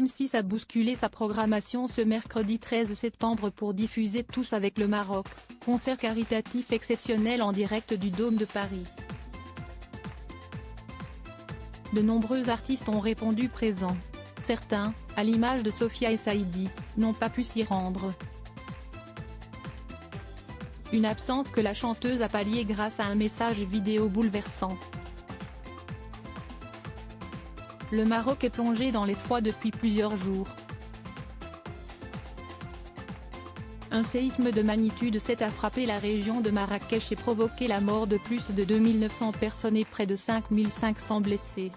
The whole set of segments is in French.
M6 a bousculé sa programmation ce mercredi 13 septembre pour diffuser Tous avec le Maroc, concert caritatif exceptionnel en direct du Dôme de Paris. De nombreux artistes ont répondu présents. Certains, à l'image de Sophia et Saïdi, n'ont pas pu s'y rendre. Une absence que la chanteuse a palliée grâce à un message vidéo bouleversant. Le Maroc est plongé dans l'effroi depuis plusieurs jours. Un séisme de magnitude 7 a frappé la région de Marrakech et provoqué la mort de plus de 2900 personnes et près de 5500 blessés.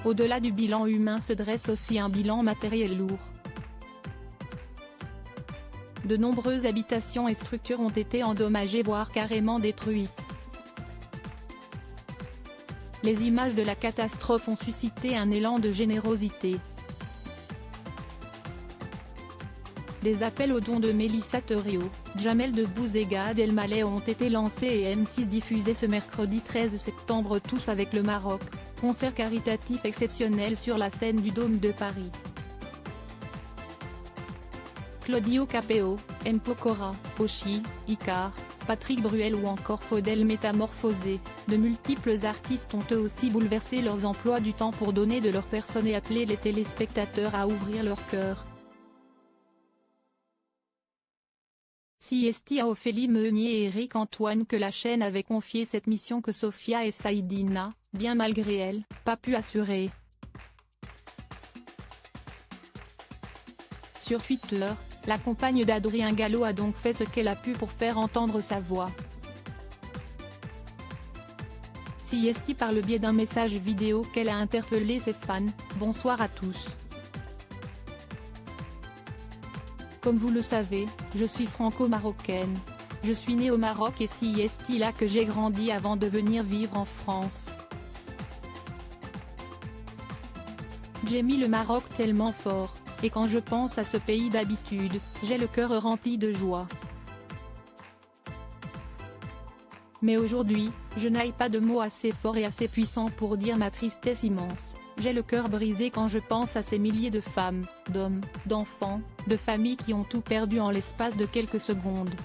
Au-delà du bilan humain se dresse aussi un bilan matériel lourd. De nombreuses habitations et structures ont été endommagées voire carrément détruites. Les images de la catastrophe ont suscité un élan de générosité. Des appels aux dons de Mélissa Thériault, Jamel Debbouze et Gad Elmaleh ont été lancés et M6 diffusait ce mercredi 13 septembre Tous avec le Maroc, concert caritatif exceptionnel sur la scène du Dôme de Paris. Claudio Capéo, M. Pokora, Oshi, Icar, Patrick Bruel ou encore Faudel métamorphosé, de multiples artistes ont eux aussi bouleversé leurs emplois du temps pour donner de leur personne et appeler les téléspectateurs à ouvrir leur cœur. Siesti à Ophélie Meunier et Eric Antoine que la chaîne avait confié cette mission que Sophia et Saïdi n'a, bien malgré elle, pas pu assurer. Sur Twitter, la compagne d'Adrien Gallo a donc fait ce qu'elle a pu pour faire entendre sa voix. Siesti par le biais d'un message vidéo qu'elle a interpellé ses fans, « Bonsoir à tous. Comme vous le savez, je suis franco-marocaine. Je suis née au Maroc et Siesti là que j'ai grandi avant de venir vivre en France. J'ai mis le Maroc tellement fort. Et quand je pense à ce pays d'habitude, j'ai le cœur rempli de joie. Mais aujourd'hui, je n'ai pas de mots assez forts et assez puissants pour dire ma tristesse immense. J'ai le cœur brisé quand je pense à ces milliers de femmes, d'hommes, d'enfants, de familles qui ont tout perdu en l'espace de quelques secondes.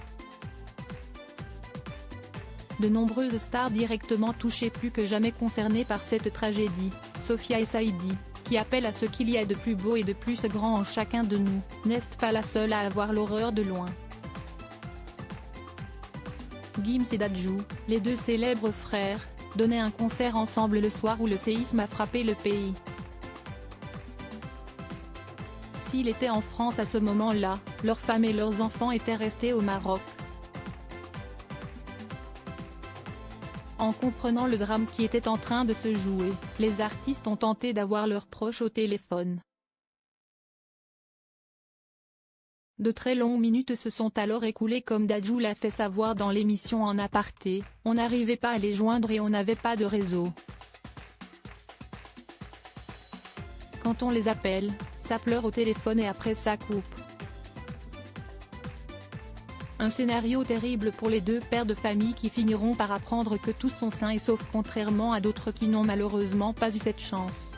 De nombreuses stars directement touchées plus que jamais concernées par cette tragédie, Sophia et Saïdi, qui appelle à ce qu'il y ait de plus beau et de plus grand en chacun de nous, n'est pas la seule à avoir l'horreur de loin. Gims et Dadju, les deux célèbres frères, donnaient un concert ensemble le soir où le séisme a frappé le pays. S'ils étaient en France à ce moment-là, leurs femmes et leurs enfants étaient restés au Maroc. En comprenant le drame qui était en train de se jouer, les artistes ont tenté d'avoir leurs proches au téléphone. De très longues minutes se sont alors écoulées comme Dadju l'a fait savoir dans l'émission En aparté, on n'arrivait pas à les joindre et on n'avait pas de réseau. Quand on les appelle, ça pleure au téléphone et après ça coupe. Un scénario terrible pour les deux pères de famille qui finiront par apprendre que tous sont sains et saufs contrairement à d'autres qui n'ont malheureusement pas eu cette chance.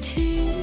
to